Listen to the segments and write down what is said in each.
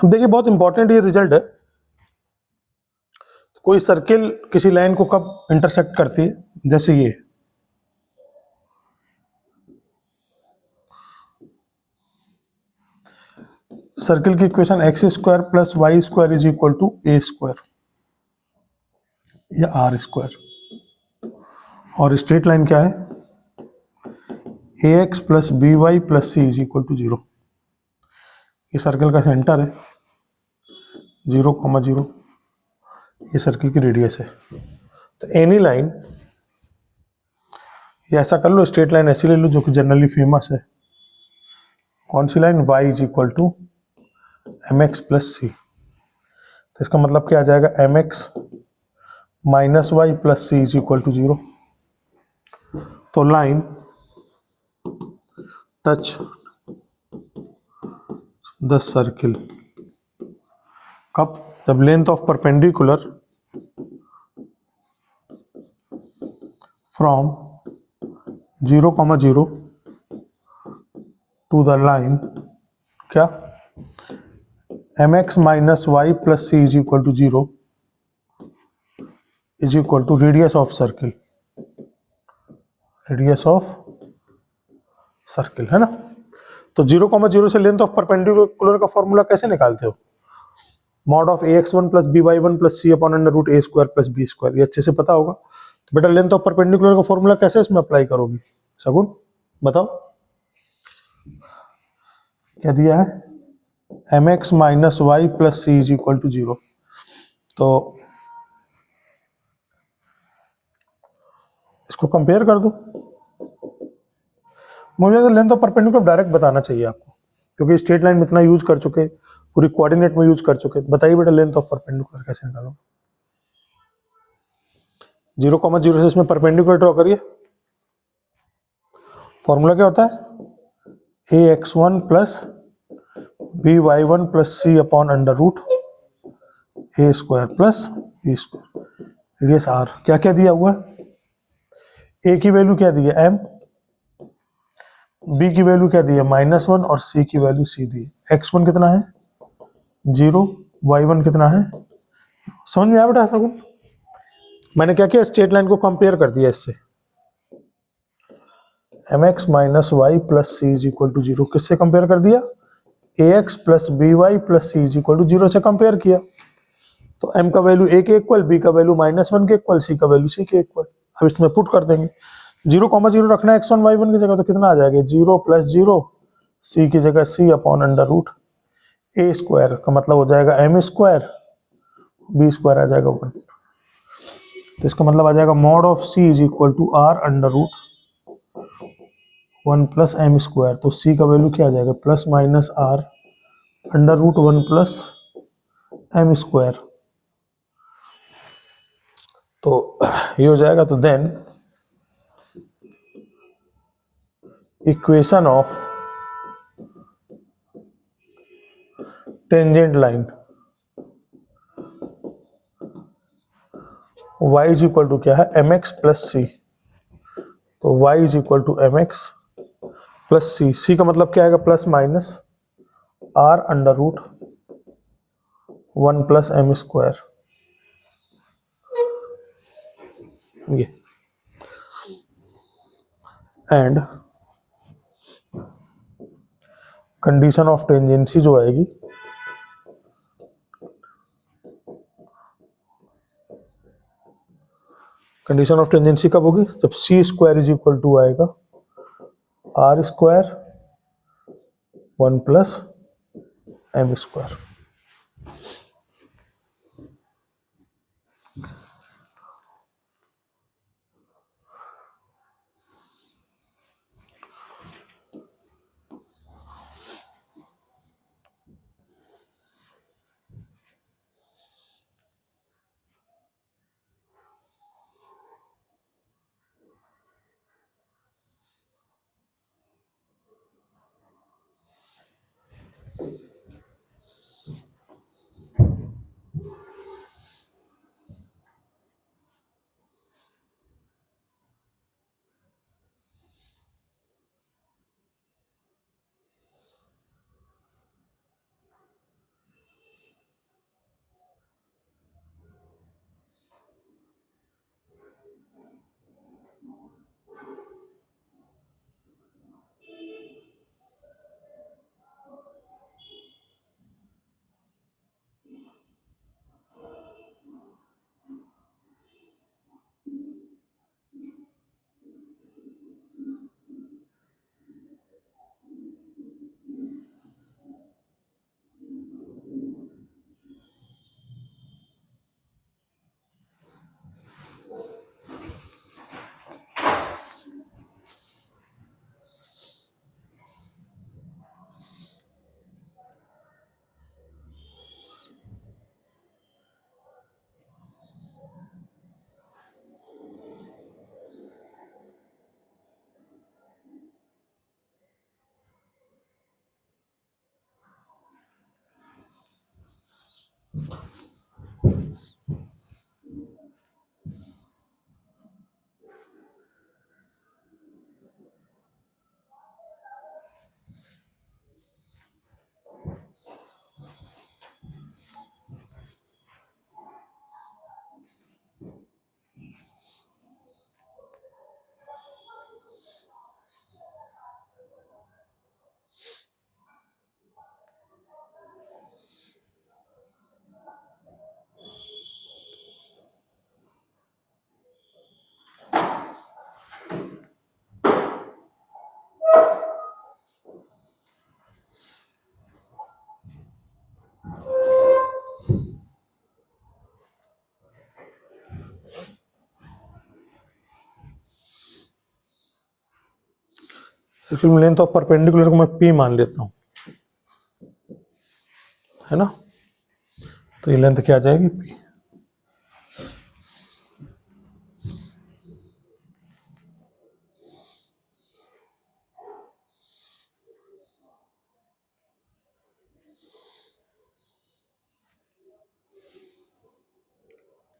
देखिए बहुत इंपॉर्टेंट ये रिजल्ट है। कोई सर्किल किसी लाइन को कब इंटरसेक्ट करती है, जैसे ये सर्किल की equation X square plus Y square is equal to A square या आर स्क्वायर, और स्ट्रेट लाइन क्या है, A X plus B Y plus C is equal to 0। ये सर्किल का सेंटर है 0,0, ये सर्किल की रेडियस है। तो एनी लाइन, ये ऐसा कर लो, स्ट्रेट लाइन ऐसी ले लो जो कि जनरली फेमस है। कौन सी line, y is equal to M x plus C. तो इसका मतलब क्या आ जाएगा, M x minus Y plus C is equal to 0। तो लाइन टच द सर्किल कब, जब length of perpendicular from 0,0 to the line क्या, M x minus Y plus C is equal to 0 is equal to radius of circle, radius of circle है ना। तो 0,0 से length of perpendicular का formula कैसे निकालते हो, mod of a x one plus B Y one plus C upon under root A square plus B square, ये अच्छे से पता होगा। तो बेटा लेंथ ऑफ परपेंडिकुलर का फॉर्मूला कैसे इसमें अप्लाई करोगी, सगुन बताओ। क्या दिया है, M x minus Y plus C is equal to 0। तो इसको कंपेयर कर दो। मुझे तो लेंथ ऑफ परपेंडिकुलर डायरेक्ट बताना चाहिए आपको, क्योंकि स्ट्रेट लाइन में इतना यूज कर चुके, पूरी कोऑर्डिनेट में यूज कर चुके। बताइए बेटा लेंथ ऑफ परपेंडिकुलर कैसे निकालो। 0,0 से इसमें परपेंडिकुलर ड्रॉ करिए। फॉर्मूला क्या होता है, A x one plus B Y one plus C upon under root A square plus B square, radius R. क्या क्या दिया हुआ है, ए की वैल्यू क्या दी है, एम, बी की वैल्यू क्या दी है, -1, और सी की वैल्यू सी दी है। x1 कितना है 0, y1 कितना है, समझ में आया बेटा ऐसा कुछ। मैंने क्या किया, स्ट्रेट लाइन को कंपेयर कर दिया इससे, M x minus Y plus C is equal to 0। किससे कंपेयर कर दिया, A X plus B Y plus C is equal to 0 से कंपेयर किया। तो m का वैल्यू a के इक्वल, b का वैल्यू -1 के इक्वल, c का वैल्यू c के इक्वल। अब इसमें पुट कर देंगे, 0,0 रखना है x1 y1 की जगह, तो कितना आ जाएगा 0 प्लस 0, c की जगह c अपॉन अंडर रूट ए स्क्वायर, का मतलब हो जाएगा m स्क्वायर, b स्क्वायर आ जाएगा 1। तो इसका मतलब आ जाएगा mod of c is equal to r under root 1 plus m square. तो c का वैल्यू क्या आ जाएगा, plus minus r under root 1 plus m square. तो ये हो जाएगा। तो then equation of tangent line y is equal to क्या है, एम एक्स प्लस सी। तो y is equal to M x plus C, C का मतलब क्या आएगा, plus minus r under root 1 plus m square. ये एंड कंडीशन ऑफ टेंजेंसी जो आएगी, कंडीशन ऑफ टेंजेंसी कब होगी, जब C square is equal to आएगा R square 1 plus M square. Actually length of perpendicular को मैं P मान लेता हूँ, है ना। तो ये लेंथ क्या आ जाएगी P।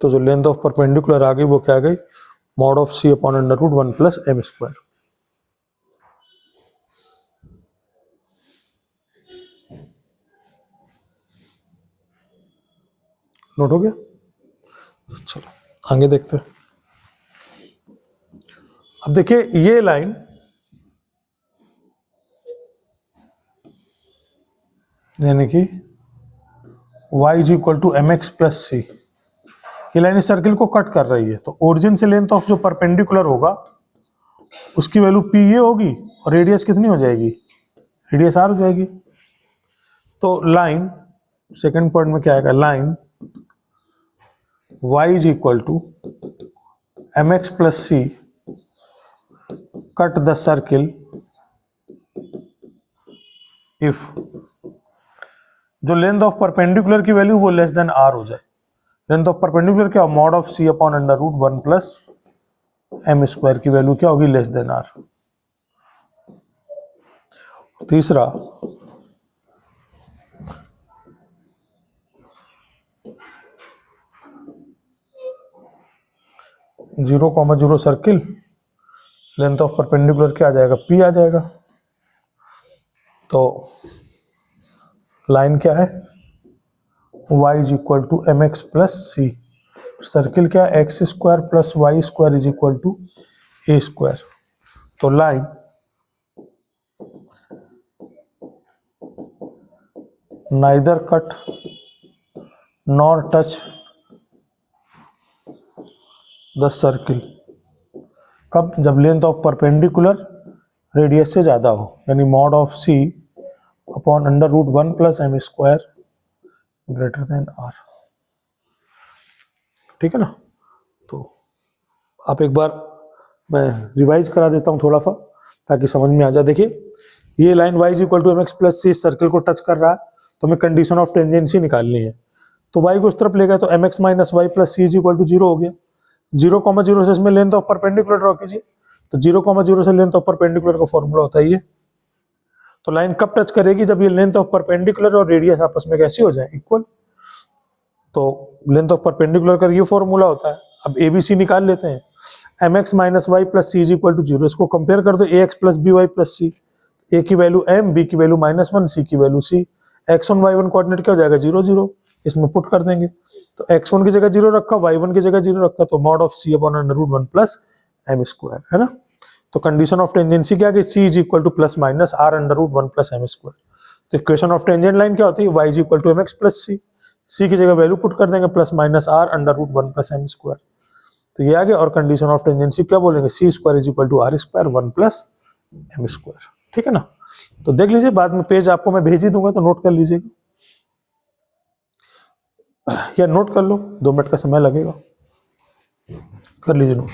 तो जो लेंथ ऑफ परपेंडिकुलर आ गई वो क्या आ गई, mod of C upon under root 1 plus m square. Note हो गया। चलो आगे देखते हैं। अब देखिए ये लाइन यानी कि y is equal to M x plus C, ये लाइन इस सर्किल को कट कर रही है। तो ओरिजिन से लेंथ ऑफ जो परपेंडिकुलर होगा उसकी वैल्यू P ये होगी और रेडियस कितनी हो जाएगी, रेडियस R हो जाएगी। तो लाइन सेकंड पॉइंट में क्या आएगा, line y is equal to M x plus c cut the circle if जो लेंथ ऑफ परपेंडिकुलर की वैल्यू वो लेस देन R हो जाए। लेंथ ऑफ परपेंडिकुलर क्या, mod of C upon under root 1 plus m square की value क्या होगी, less than R। तीसरा, zero comma zero circle, length of perpendicular क्या आ जाएगा, P आ जाएगा। तो लाइन क्या है, y is equal to M x plus C, circle क्या, X square plus Y square is equal to A square. तो line neither cut nor touch the circle, कब, जब लेंथ ऑफ परपेंडिकुलर रेडियस से ज्यादा हो, यानी mod of C upon under root 1 plus m square greater than R। ठीक है ना। तो आप एक बार मैं रिवाइज करा देता हूं थोड़ा सा ताकि समझ में आ जाए। देखिए ये line y is equal to M x plus C circle को टच कर रहा है, तो हमें कंडीशन ऑफ टेंजेंसी निकालनी है। तो y को उस तरफ ले गए तो m x minus Y plus C is equal to 0 हो गया। 0,0 से इसमें लेंथ ऑफ परपेंडिकुलर ड्रॉ कीजिए। तो 0,0 से लेंथ ऑफ परपेंडिकुलर का फॉर्मूला होता है ये। तो लाइन कब टच करेगी, जब ये लेंथ ऑफ परपेंडिकुलर और रेडियस आपस में कैसी हो जाए, इक्वल। तो लेंथ ऑफ परपेंडिकुलर का ये फॉर्मूला होता है। अब एबीसी निकाल लेते हैं, M x minus Y plus C is equal to 0। इसको कंपेयर कर दो, A X plus B Y plus C, A की वैल्यू m, बी की वैल्यू -1, सी की value c। x1 y1 coordinate क्या हो जाएगा, 0 0, इसमें पुट कर देंगे। तो x1 की जगह 0 रखा, y1 की जगह 0 रखा, तो mod of c upon under root 1 plus m square, है ना। तो कंडीशन ऑफ टेंजेंसी क्या है, c is equal to plus minus r under root 1 plus m square. तो इक्वेशन ऑफ टेंजेंट लाइन क्या होती है, y is equal to mx plus c की जगह वैल्यू पुट कर देंगे plus minus r under root 1 plus m square. तो ये आ गया। और कंडीशन ऑफ टेंजेंसी क्या बोलेंगे, c square is equal to r square 1 plus m square. ठीक है ना। तो देख लीजिए, बाद में पेज आपको मैं भेज ही दूंगा, तो नोट कर लीजिएगा या नोट कर लो, 2 मिनट का समय लगेगा, कर लीजिए नोट।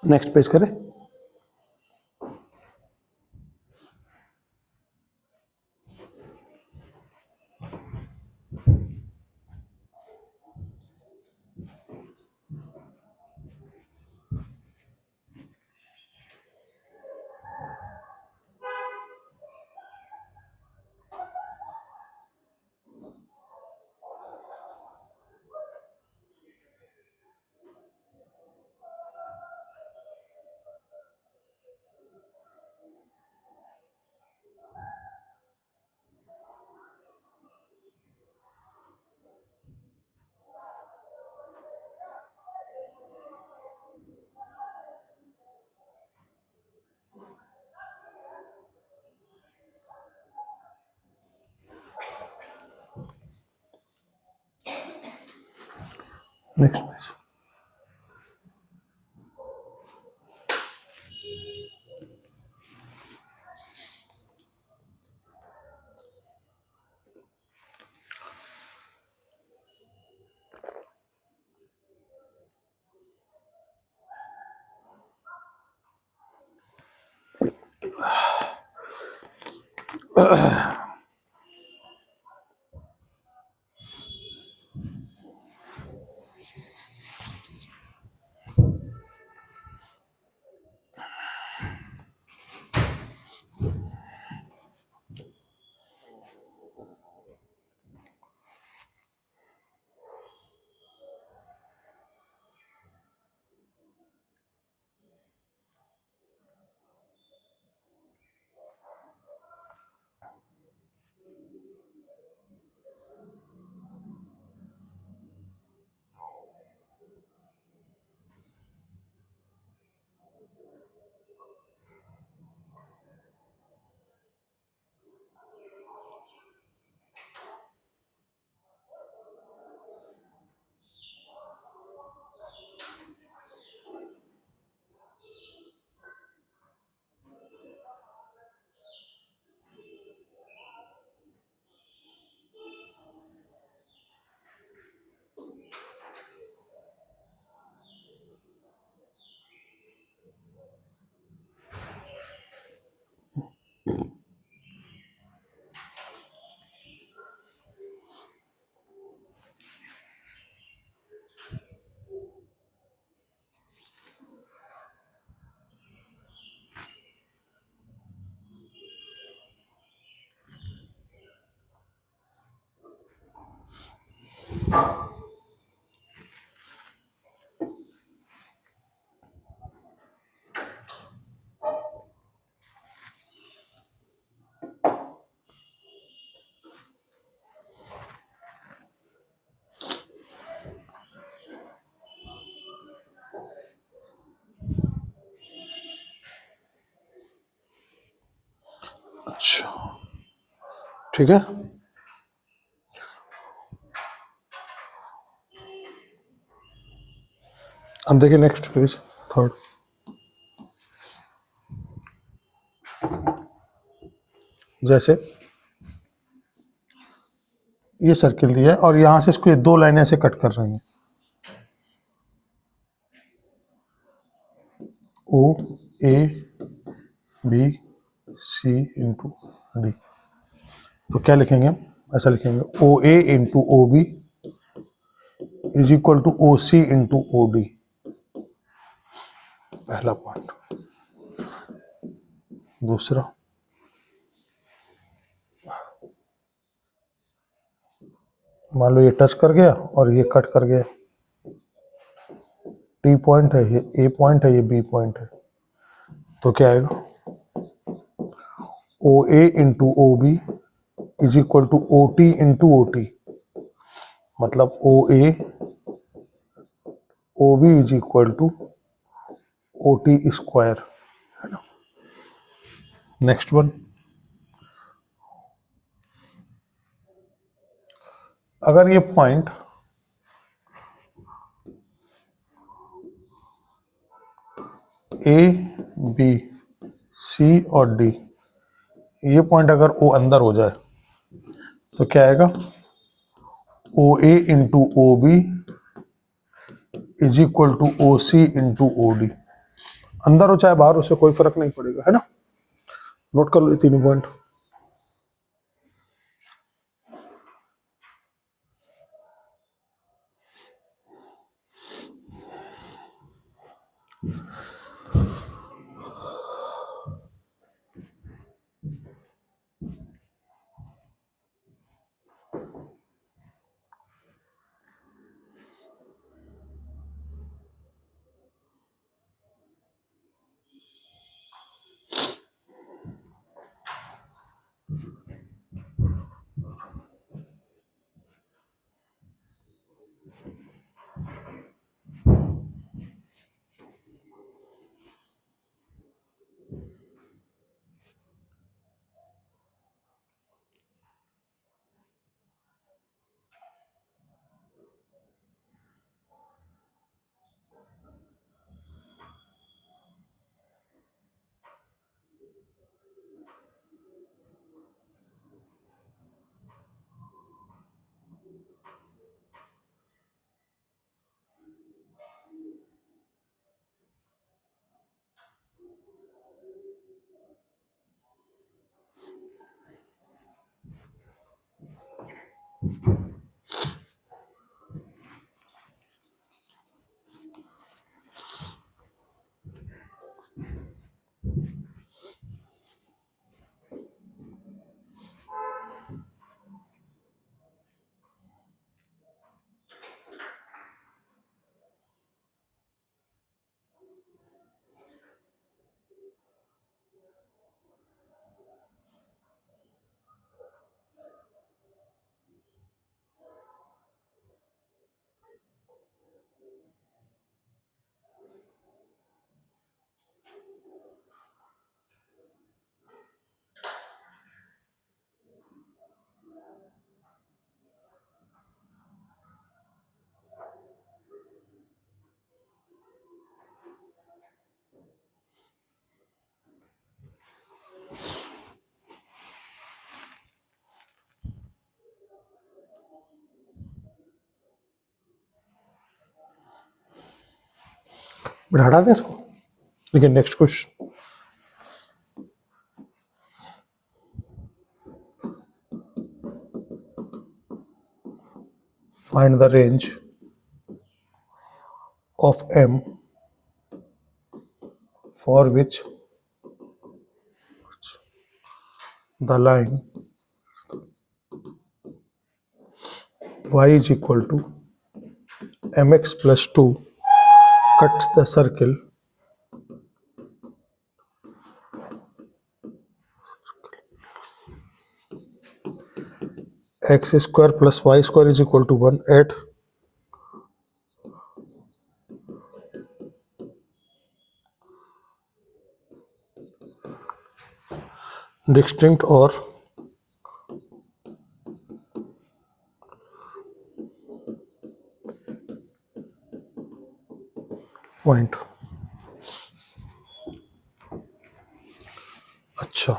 नेक्स्ट पेज करें। Next page. अच्छा, ठीक है। अब देखिए नेक्स्ट पेज, थर्ड। जैसे ये सर्किल दिया है और यहां से इसको ये दो लाइनें ऐसे कट कर रही हैं, O A B C into D. तो क्या लिखेंगे हम, ऐसा लिखेंगे O A into O B is equal to O C into O D, पहला पॉइंट। दूसरा, मान लो ये टच कर गया और ये कट कर गया, टी पॉइंट है, ये ए पॉइंट है, ये बी पॉइंट है, तो क्या आएगा O A into O B is equal to O T into O T, मतलब O A O B is equal to O T square, है ना। नेक्स्ट वन, अगर ये पॉइंट ए बी सी और डी, ये पॉइंट अगर ओ अंदर हो जाए तो क्या आएगा O A into O B is equal to O C into O D. अंदर हो चाहे बाहर, उससे कोई फर्क नहीं पड़ेगा, है ना। नोट कर लो ये तीनों पॉइंट। हटा दें इसको। देखिए next question, find the range of m for which the line y is equal to mx plus 2 cuts the circle x square plus y square is equal to 1 at distinct or point। अच्छा,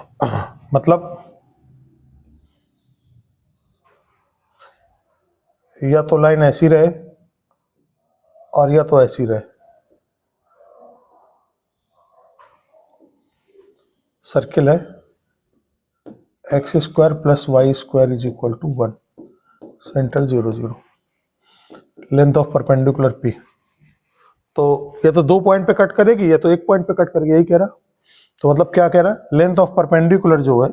मतलब या तो line ऐसी रहे और या तो ऐसी रहे। सर्किल है x square plus Y square is equal to 1, centre 0 0, length of perpendicular p. तो या तो 2 पॉइंट पे कट करेगी या तो 1 पॉइंट पे कट करेगी, यही कह रहा। तो मतलब क्या कह रहा है, लेंथ ऑफ परपेंडिकुलर जो है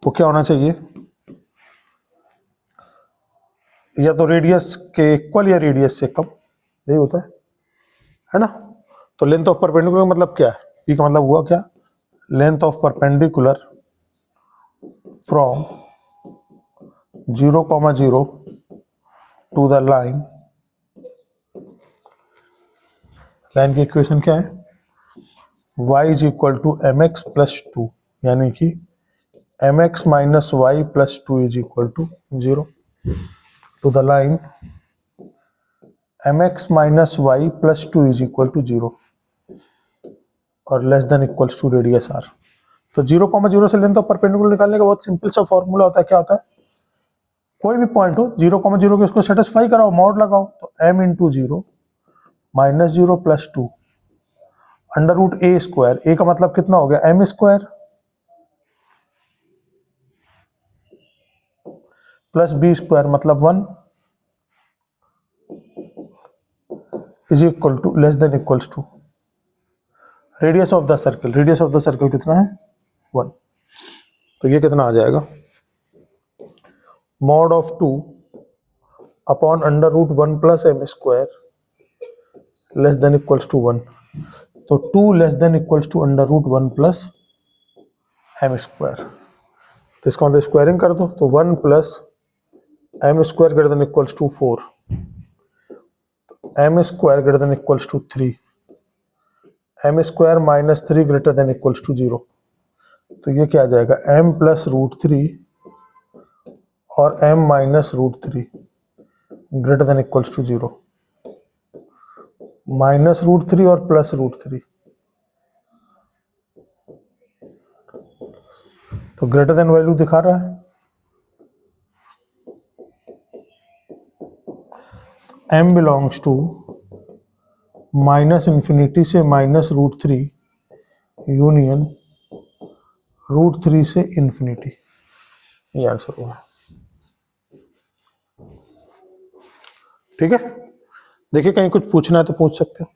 वो क्या होना चाहिए, या तो रेडियस के इक्वल या रेडियस से कम, यही होता है ना। तो लेंथ ऑफ परपेंडिकुलर मतलब क्या है, पी का मतलब हुआ क्या, length of perpendicular from 0,0 to the line. Line की इक्वेशन क्या है, y is equal to M x plus two, यानी कि m x minus Y plus two is equal to 0 to the line m x minus Y plus two is equal to 0 और less than equals to radius r. तो 0,0 से length of perpendicular निकालने का बहुत simple सा formula होता है। क्या होता है, कोई भी पॉइंट हो 0,0 के उसको सेटिस्फाई कराओ, मॉड लगाओ, तो m into 0 minus 0 plus 2 under root A square, A का मतलब कितना हो गया M square, plus B square मतलब 1 is equal to less than equals to radius of the circle. Radius of the circle कितना है 1। तो ये कितना आ जाएगा, mod of 2 upon under root 1 plus M square less than equals to 1। तो 2 less than equals to under root 1 plus M square. तो इसका मतलब स्क्वायरिंग कर दो, तो 1 plus M square greater than equals to 4, m square greater than equals to 3, m square minus 3 greater than equals to 0। तो ये क्या आ जाएगा, m प्लस रूट 3 और m minus root 3 greater than equals to 0, minus root 3 और plus root 3, तो greater than value दिखा रहा है। m belongs to minus infinity से माइनस रूट 3 यूनियन रूट 3 से इंफिनिटी, ये आंसर हुआ। ठीक है, देखिए कहीं कुछ पूछना है तो पूछ सकते हो।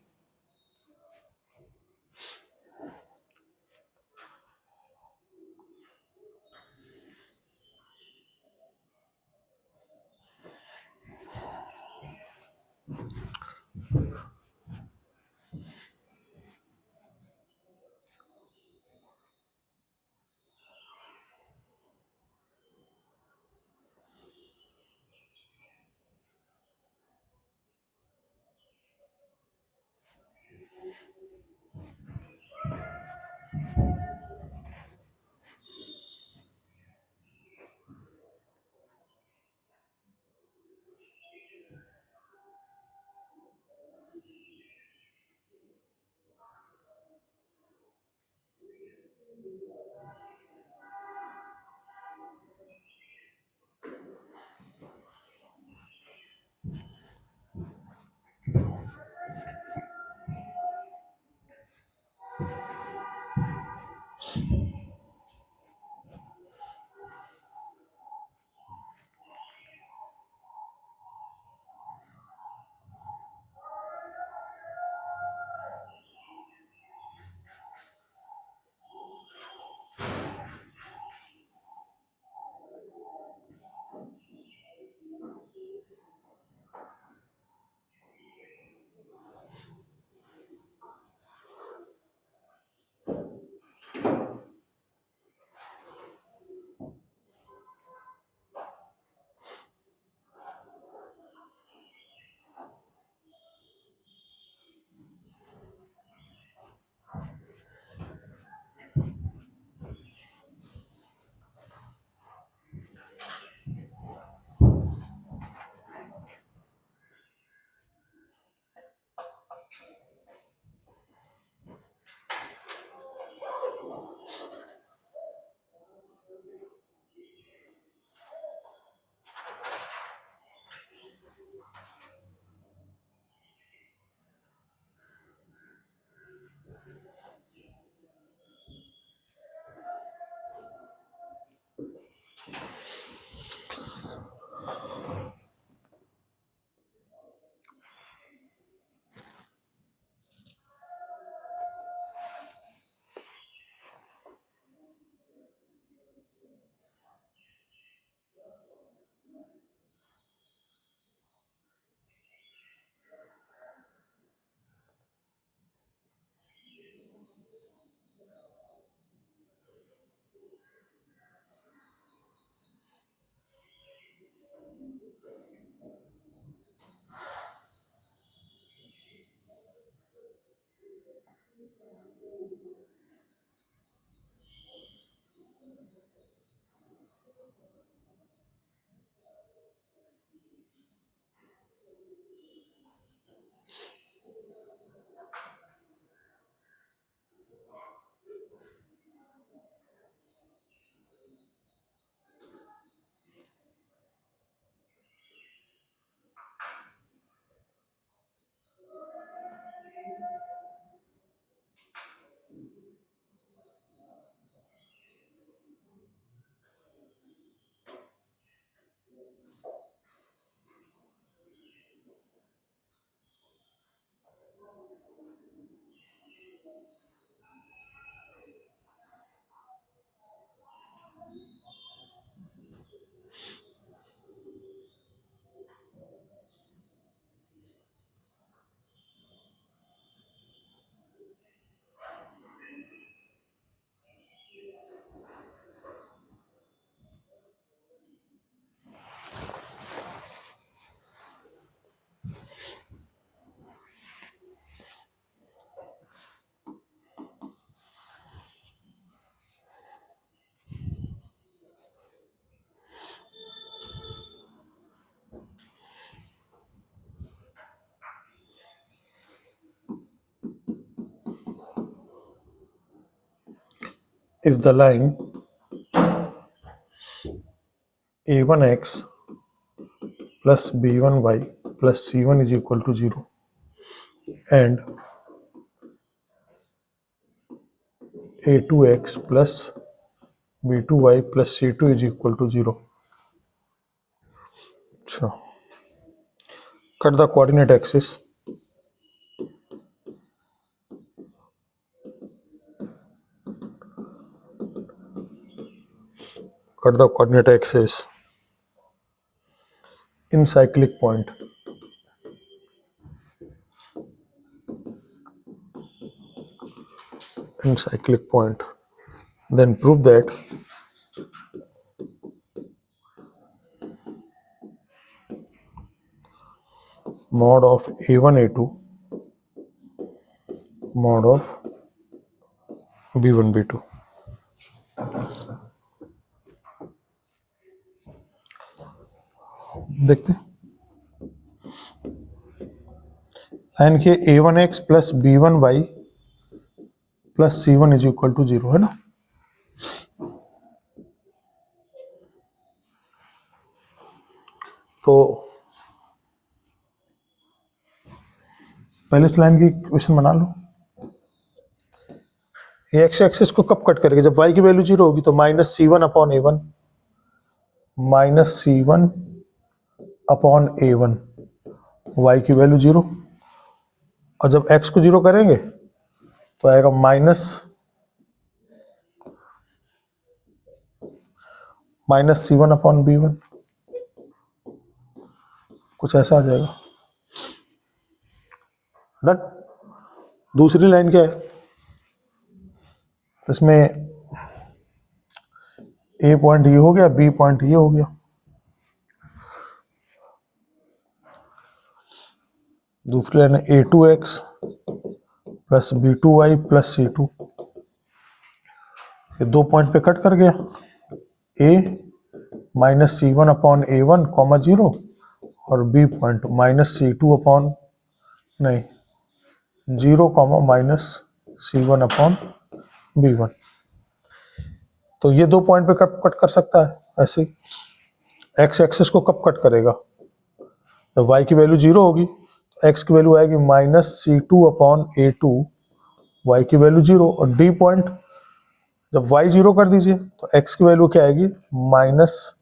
If the line a1x plus b1y plus c1 is equal to 0 and a2x plus b2y plus c2 is equal to 0. अच्छा, cut the coordinate axis. Cut the coordinate axis in cyclic point. In cyclic point. Then prove that mod of a1 a2 mod of b1 b2. देखते हैं line के a1x plus b1y plus c1 is equal to 0 है ना। तो पहले इस line की equation बना लो। ये एक्स एक्सिस को कब कट करेगा, जब y की वैल्यू 0 होगी तो minus c1 upon a1 minus c1 upon a1 y की वैल्यू 0, और जब x को 0 करेंगे तो आएगा माइनस c1 अपॉन b1, कुछ ऐसा आ जाएगा। डन। दूसरी लाइन क्या है, इसमें a पॉइंट ये हो गया, b पॉइंट ये हो गया। दूसरी लाइन है a2x plus b2y plus c2, ये दो पॉइंट पे कट कर गया। a minus c1 upon a1 comma 0 और b point minus c2 upon नहीं 0 comma minus c1 upon b1। तो ये दो पॉइंट पे कट कर सकता है। ऐसे एक्स एक्सिस को कब कट करेगा, जब y की वैल्यू 0 होगी तो x की वैल्यू आएगी minus c2 upon a2, y की वैल्यू 0, और d पॉइंट जब y 0 कर दीजिए तो x की वैल्यू क्या आएगी, माइनस,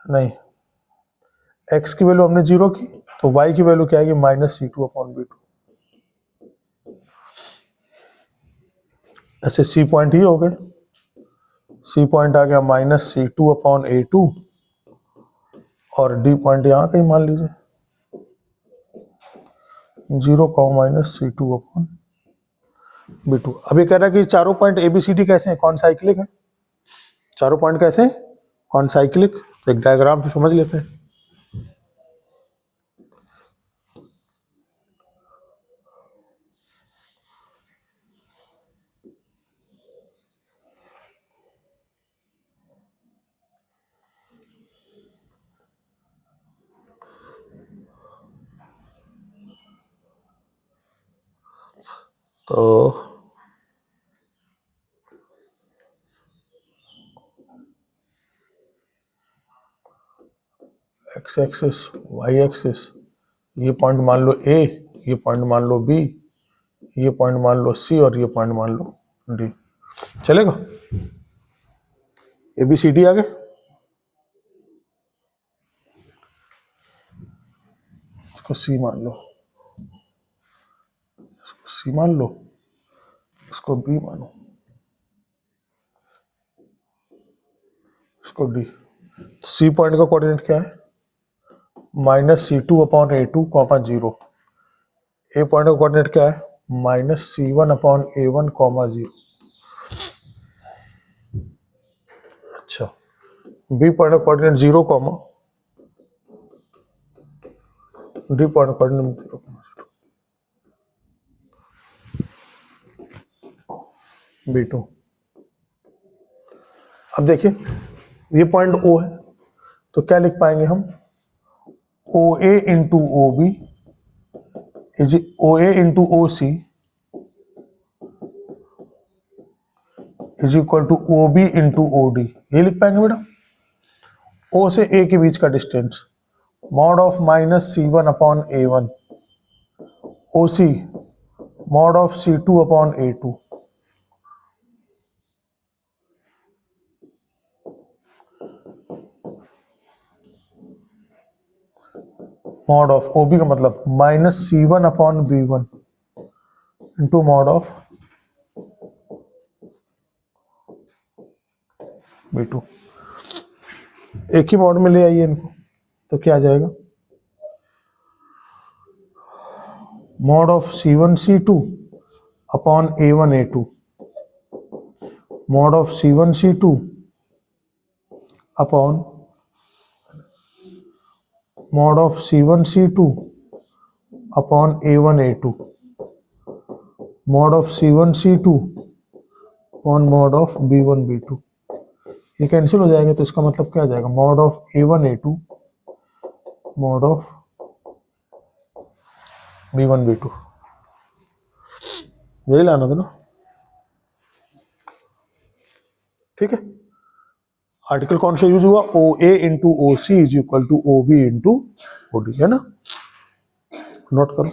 नहीं, x की वैल्यू हमने 0 की तो y की वैल्यू क्या आएगी, माइनस C2/B2। ऐसे C पॉइंट ही हो गए, C पॉइंट आ गया माइनस C2/A2 और D पॉइंट यहाँ कहीं मान लीजिए 0, माइनस C2/B2। अभी कह रहा है कि चारों पॉइंट ABCD कैसे हैं, कौन साइक्लिक है, चारों पॉइंट कैसे हैं, कौन साइक्लिक, तो एक डायग्राम से समझ लेते हैं। तो x एक्सिस, y एक्सिस, ये पॉइंट मान लो A, ये पॉइंट मान लो B, ये पॉइंट मान लो C और ये पॉइंट मान लो D। चलेगा, ABCD आ गए। इसको C मान लो, इसको C मान लो, इसको B मानो, इसको D। C पॉइंट का कोऑर्डिनेट क्या है, माइनस C2/A2, 0। A पॉइंट का कोऑर्डिनेट क्या है, माइनस C1/A1, 0। अच्छा, B पॉइंट का कोऑर्डिनेट 0, D पॉइंट का कोऑर्डिनेट 0, B2। अब देखिए ये पॉइंट O है तो क्या लिख पाएंगे हम, OA into OB is OA into OC is equal to OB into OD। ये लिख पाएंगे बेटा, O से A के बीच का distance, mod of minus C1/A1, OC mod of C2/A2। Mod of OB का मतलब minus C1/B1 into mod of B2। एक ही मॉड में ले आइए इनको तो क्या आ जाएगा, mod of C1C2/A1A2, mod of C1C2 upon mod of C1C2 upon A1A2, mod of C1C2 upon mod of B1B2। ये कैंसिल हो जाएगा तो इसका मतलब क्या आ जाएगा, mod of A1A2 mod of B1B2। यही लाना था ना, ठीक है। आर्टिकल कौन सा यूज हुआ, OA into OC is equal to OB into OD, है ना, नोट करो।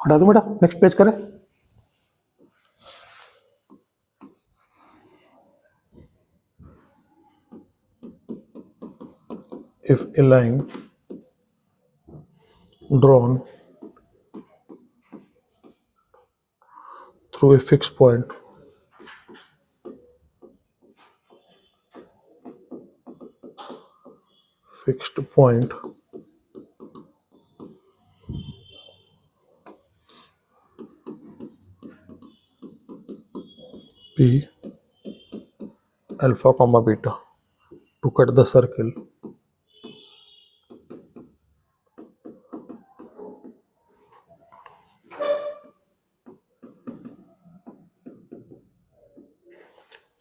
हटा दो बेटा, नेक्स्ट पेज करें। If a line drawn through a fixed point P alpha comma beta to cut the circle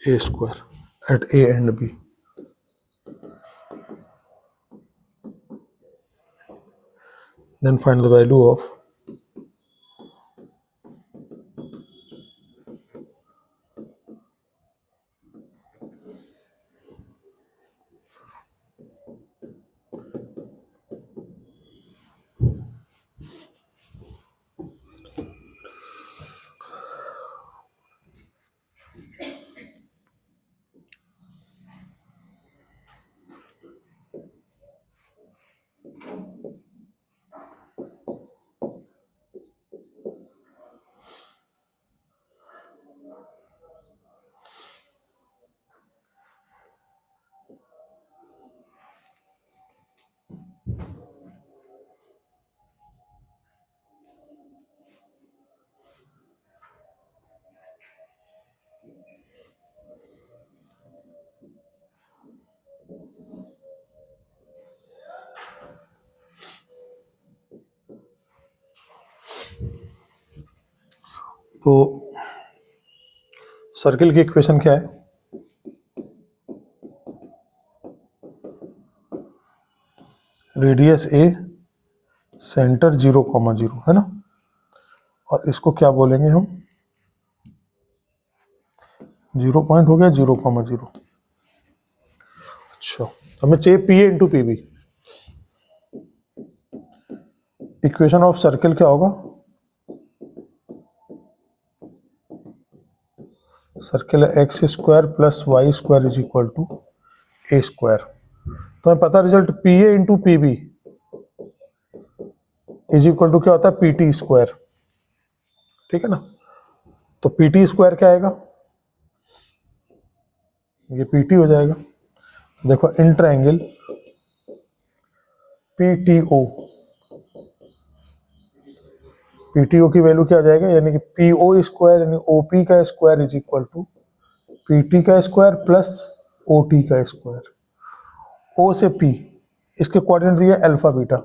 a square at A and B. Then find the value of तो circle की equation क्या है? Radius ए, centre 0,0 है ना, और इसको क्या बोलेंगे हम? 0 पॉइंट हो गया 0,0। अच्छा, हमें चाहिए P A into P B. Equation of circle क्या होगा? सर्किल है x square plus Y square is equal to A square. तो हमें पता result P A into P B is equal to क्या होता है? P T square. ठीक है ना। तो पी टी स्क्वायर क्या आएगा, ये पी टी हो जाएगा। देखो in triangle P T O, P T O की वैल्यू क्या आ जाएगा, यानी कि पी ओ स्क्वायर यानी ओ पी का square is equal to P T का स्क्वायर प्लस ओ टी का स्क्वायर। ओ से पी, इसके कोऑर्डिनेट दिए अल्फा बीटा,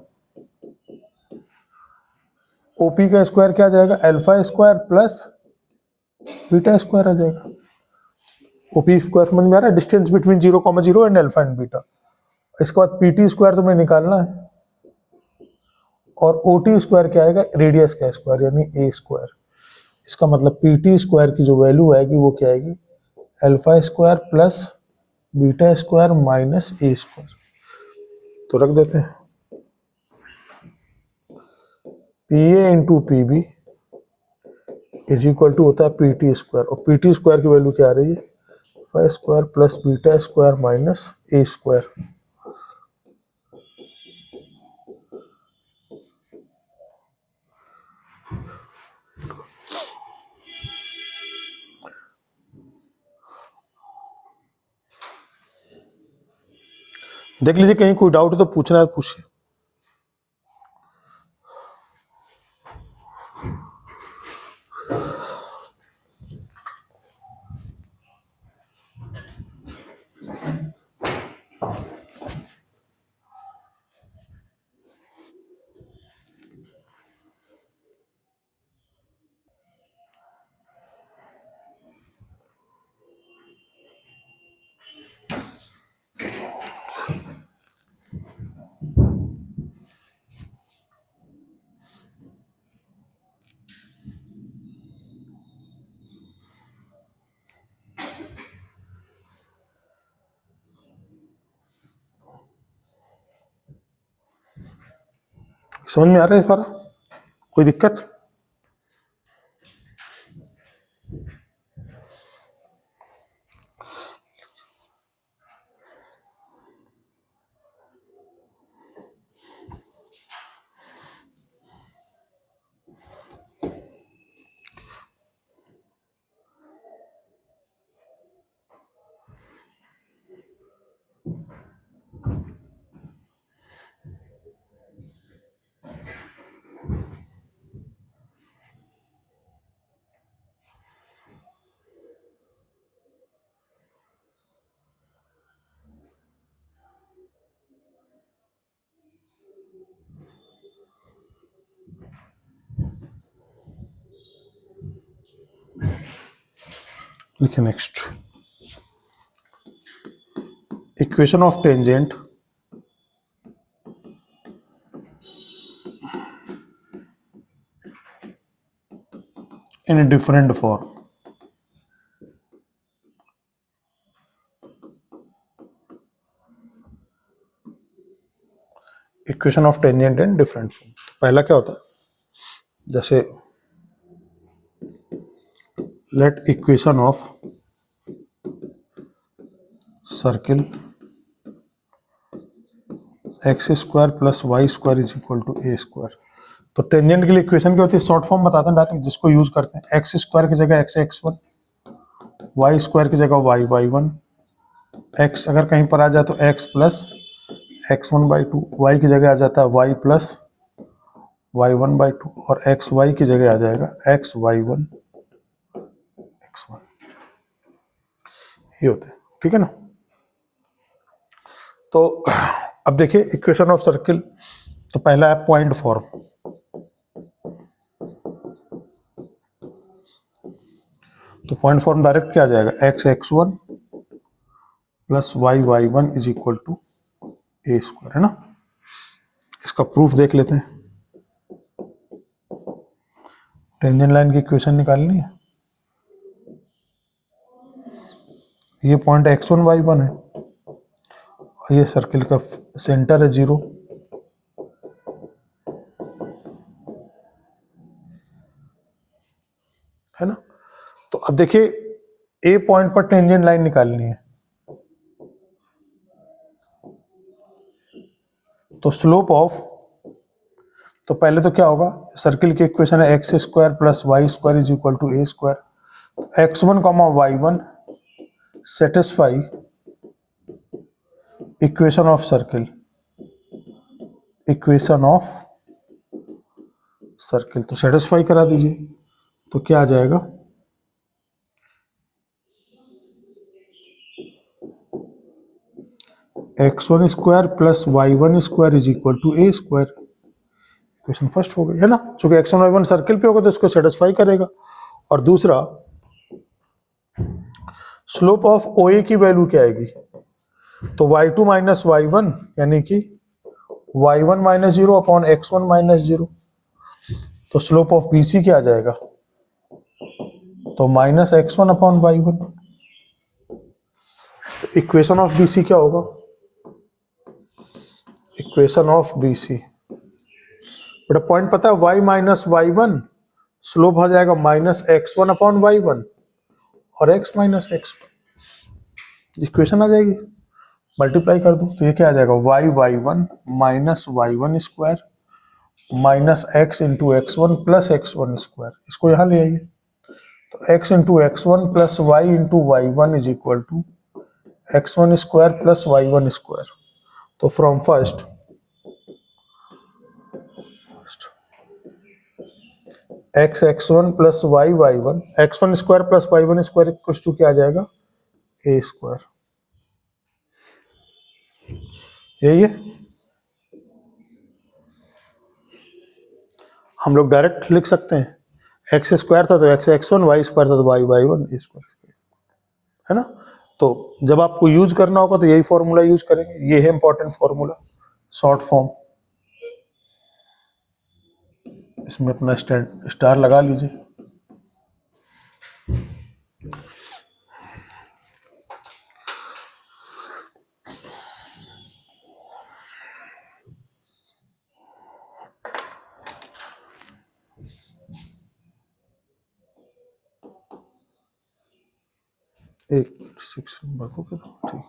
ओपी का स्क्वायर क्या आ जाएगा, alpha square plus beta square आ जाएगा। ओपी स्क्वायर समझ में आ रहा है, distance between 0,0 and alpha and beta. इसके बाद पीटी स्क्वायर तुम्हें निकालना है, और ओटी स्क्वायर क्या आएगा, रेडियस का स्क्वायर यानी ए स्क्वायर। इसका मतलब पीटी स्क्वायर की जो वैल्यू आएगी वो क्या आएगी, alpha square plus beta square minus ए स्क्वायर। तो रख देते हैं P A into P B is equal to होता है पी टी स्क्वायर, और पी टी स्क्वायर की वैल्यू क्या आ रही है, alpha square plus beta square minus ए स्क्वायर। देख लीजिए, कहीं कोई डाउट तो पूछना है तो पूछिए। समझ में आ रहा है सारा, कोई दिक्कत? लिखिए next, equation of tangent in different form. Equation of tangent in different form, तो पहला क्या होता है, जैसे let equation of circle x square plus Y square is equal to A square. तो टेंजेंट के लिए इक्वेशन क्या होती है, शॉर्ट फॉर्म बताते हैं डायरेक्ट, जिसको यूज करते हैं। एक्स स्क्वायर की जगह x x one, y square की जगह वाई वाई वन, एक्स अगर कहीं पर आ जाए तो x plus x one by two, y की जगह आ जाता है y plus Y one by two, और एक्स वाई की जगह आ जाएगा x y one x one. ये होते हैं, ठीक है ना। तो अब देखिए इक्वेशन ऑफ सर्किल, तो पहला है पॉइंट फॉर्म। तो पॉइंट फॉर्म डायरेक्ट क्या आ जाएगा, x x one plus Y Y one is equal to A square, है ना। इसका प्रूफ देख लेते हैं। टेंजेंट लाइन की इक्वेशन निकालनी है। ये point x one y one है, और ये सर्किल का सेंटर है 0, है ना। तो अब देखिए ए पॉइंट पर टेंजेंट लाइन निकालनी है, तो स्लोप ऑफ, तो पहले तो क्या होगा, सर्किल की इक्वेशन है x square plus Y square is equal to A square. X one comma y one satisfy equation of circle, equation of circle, तो सेटिस्फाई करा दीजिए। तो क्या आ जाएगा, x one square plus Y one square is equal to A square. Question first हो गई है ना, चूंकि x one y one circle पे होगा तो इसको सेटिस्फाई करेगा। और दूसरा, स्लोप ऑफ ओ ए की वैल्यू क्या आएगी, तो y two minus y one यानी कि y one minus zero upon x one minus zero. तो स्लोप ऑफ बी सी क्या आ जाएगा, तो minus x one upon y one. तो इक्वेशन ऑफ बी सी क्या होगा, इक्वेशन ऑफ बी सी, बड़ा पॉइंट पता है, y minus y one slope हो जाएगा minus x one upon y one और एक्स माइनस एक्स, इक्वेशन आ जाएगी। मल्टीप्लाई कर दूं तो ये क्या आ जाएगा, y Y one minus y one square minus x into x one plus x one square, इसको यहां ले आइए। तो x into x one plus y into y one is equal to x one square plus Y one square. तो from first X x one plus Y Y one, x one square plus Y one square equal to क्या आ जाएगा, ए square. यही है, हम लोग direct लिख सकते हैं, एक्स स्क्वायर था तो x x one, y square था तो वाई वाई वन स्क्वायर, है ना। तो जब आपको यूज करना होगा तो यही फॉर्मूला यूज करेंगे, ये है इंपॉर्टेंट फॉर्मूला, शॉर्ट फॉर्म। इसमें अपना स्टार लगा लीजिए। एक 6 नंबर को कर दो, ठीक।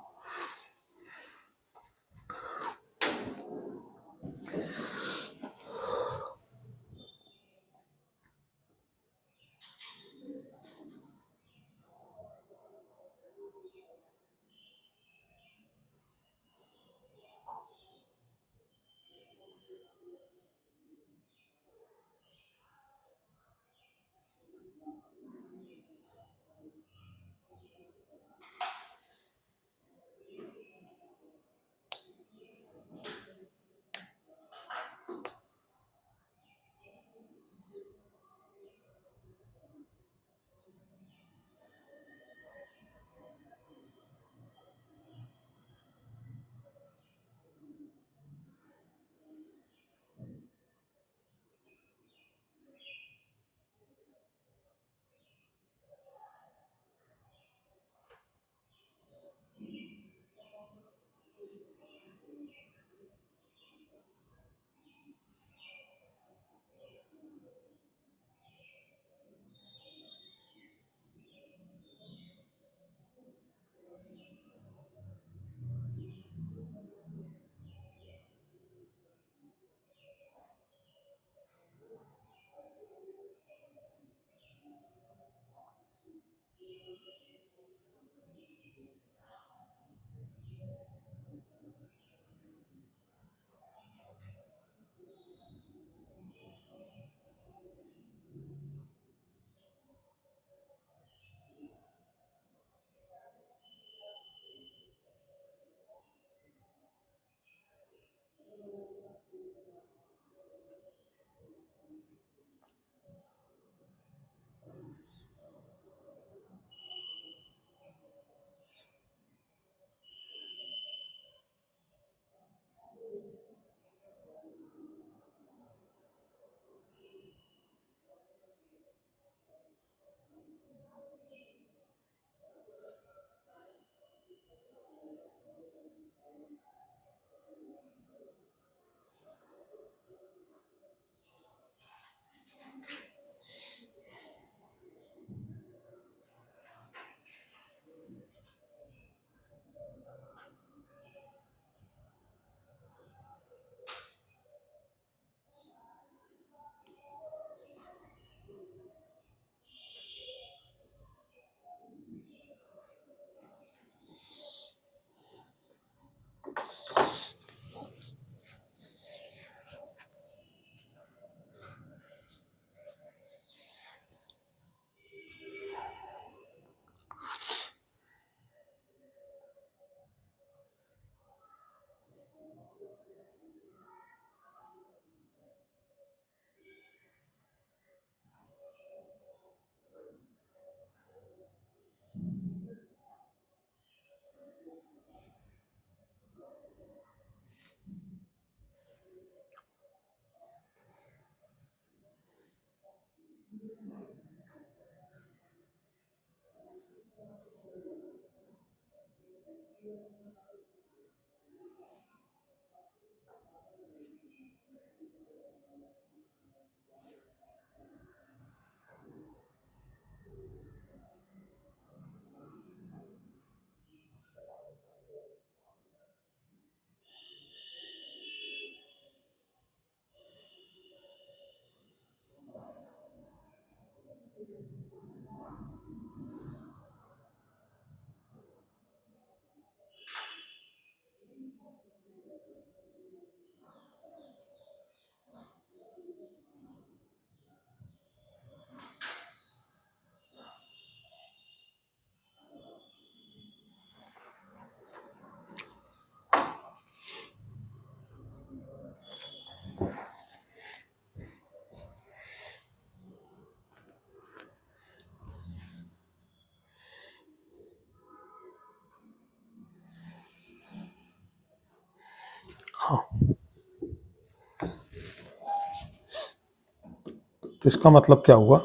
तो इसका मतलब क्या हुआ,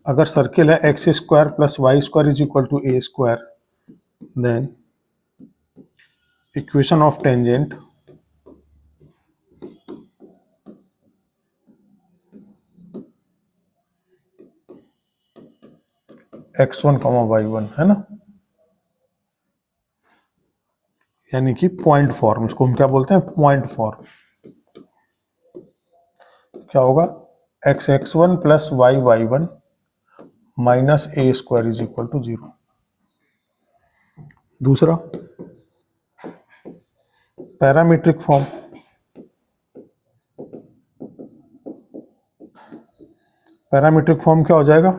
अगर सर्किल है x square plus Y square is equal to A square, then equation of tangent x1 y1 है ना, यानी कि पॉइंट फॉर्म, इसको हम क्या बोलते हैं, पॉइंट फॉर्म। क्या होगा, x1 plus y1 minus A square is equal to 0। दूसरा पैरामीट्रिक फॉर्म, पैरामीट्रिक फॉर्म क्या हो जाएगा,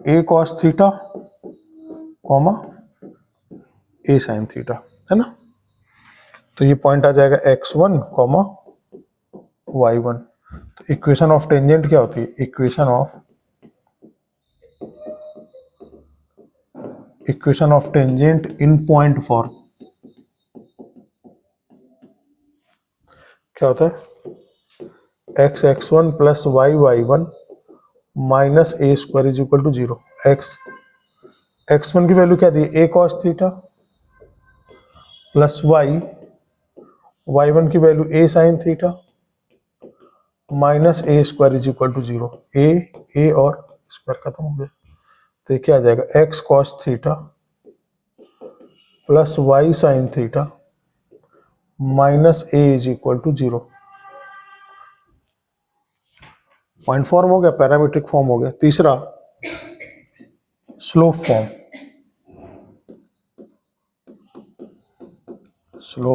a cos theta comma a sine theta, है ना। तो ये पॉइंट आ जाएगा x1 कॉमा y1। तो इक्वेशन ऑफ टेंजेंट क्या होती है, equation of tangent in point form क्या होता है, x1 plus y1 minus A square is equal to 0। x1 की वैल्यू क्या दी, a cos theta plus y1 की value a sine theta minus A square is equal to 0। A और square खत्म हो गया, तो क्या आ जाएगा, x cos theta plus y sine theta minus a is equal to 0। Point form हो गया, पैरामीट्रिक फॉर्म हो गया। तीसरा स्लोप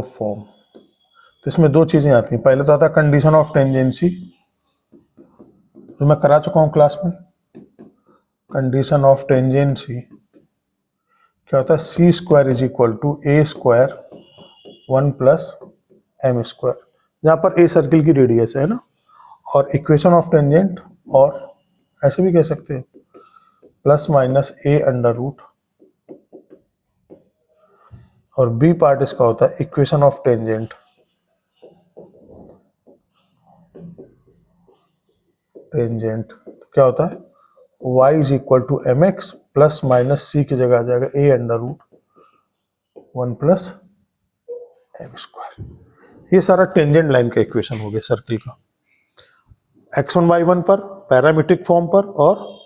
फॉर्म, तो इसमें दो चीजें आती हैं। पहले तो आता है कंडीशन ऑफ टेंजेंसी, जो मैं करा चुका हूं क्लास में। कंडीशन ऑफ टेंजेंसी क्या होता है, C square is equal to A square 1 plus M square, जहां पर ए सर्किल की रेडियस है ना। और इक्वेशन ऑफ टेंजेंट, और ऐसे भी कह सकते हैं, प्लस माइनस ए अंडर रूट, और बी पार्ट इसका होता है इक्वेशन ऑफ टेंजेंट क्या होता है, y is equal to M x plus minus C की जगह आ जाएगा A under root 1 plus M square. ये सारा टेंजेंट लाइन का इक्वेशन हो गया सर्किल का, x1 y1 पर, पैरामीट्रिक फॉर्म पर और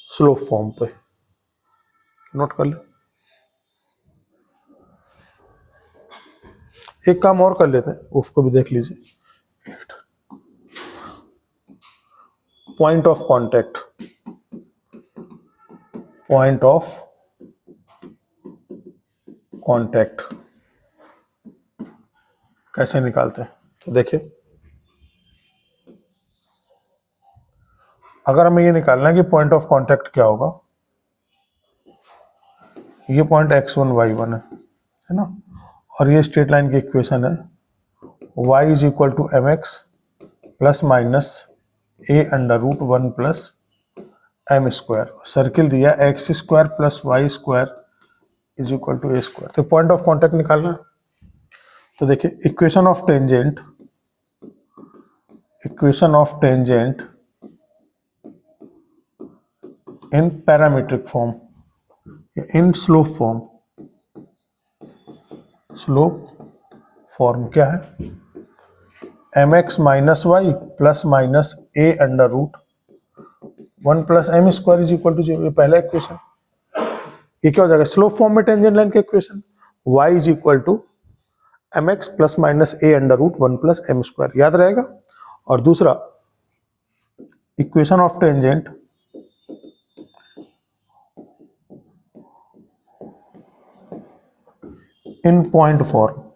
स्लोप फॉर्म पे। नोट कर ले। एक काम और कर लेते हैं, उसको भी देख लीजिए। पॉइंट ऑफ कांटेक्ट, कैसे निकालते हैं, तो देखिए, अगर हमें ये निकालना है कि पॉइंट ऑफ कांटेक्ट क्या होगा, ये पॉइंट x1 y1 है ना, और ये स्ट्रेट लाइन की इक्वेशन है y is equal to M x plus minus A under root 1 plus M square. Circle दिया X square plus Y square is equal to A square. तो point of contact निकालना है, तो देखिए equation of tangent in parametric form, in slope form क्या है, M x minus Y plus minus A under root 1 plus M square is equal to 0। ये पहला इक्वेशन। ये क्या हो जाएगा, स्लोप फॉर्म में टेंजेंट लाइन का equation, y is equal to M x plus minus A under root 1 plus M square, याद रहेगा। और दूसरा equation of tangent in point form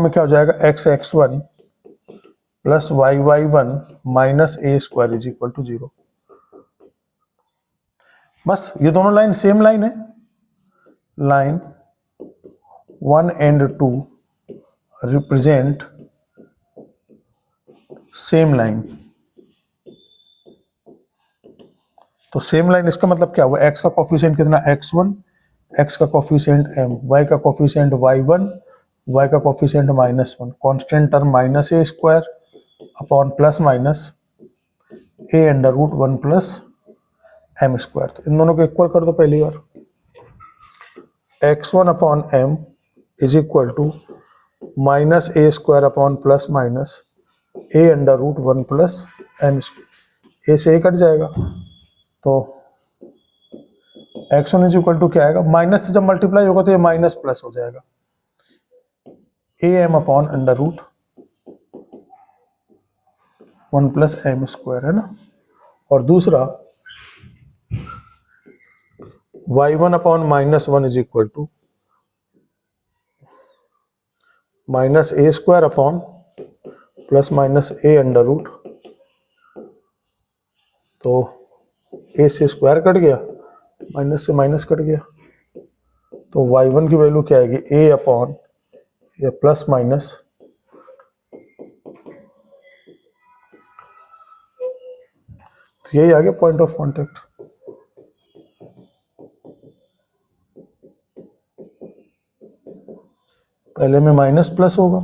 में क्या हो जाएगा, x1 plus y1 minus A square is equal to 0। बस ये दोनों लाइन सेम लाइन है, line 1 and 2 represent same line. तो सेम लाइन, इसका मतलब क्या हुआ, x का कोफिशिएंट कितना x1, x का कोफिशिएंट m, y का कोफिशिएंट y1 y का coefficient -1, constant term -a² upon plus minus a√1 plus m²। तो इन दोनों को इक्वल कर दो पहली बार। x1 upon m is equal to -a² upon plus minus a√1 plus m²। a से a कट जाएगा तो x1 इज इक्वल टू क्या आएगा, माइनस से जब मल्टीप्लाई होगा तो ये माइनस प्लस हो जाएगा, am अपॉन √1 प्लस m² है ना। और दूसरा y1 upon -1 is equal to -a² upon plus minus a√, तो a से स्क्वायर कट गया, माइनस से माइनस कट गया, तो y1 की वैल्यू क्या आएगी, a अपॉन या प्लस माइनस तो यही आ गया पॉइंट ऑफ कांटेक्ट। पहले में माइनस प्लस होगा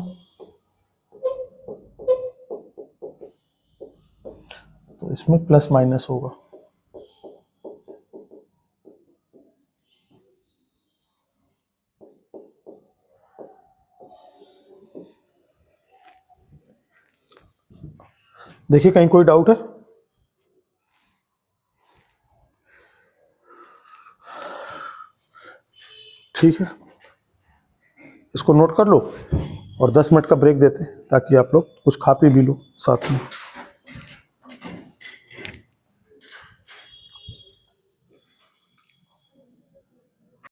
तो इसमें प्लस माइनस होगा। देखिए कहीं कोई डाउट है? ठीक है, इसको नोट कर लो और 10 मिनट का ब्रेक देते हैं ताकि आप लोग कुछ खा पी भी लो साथ में।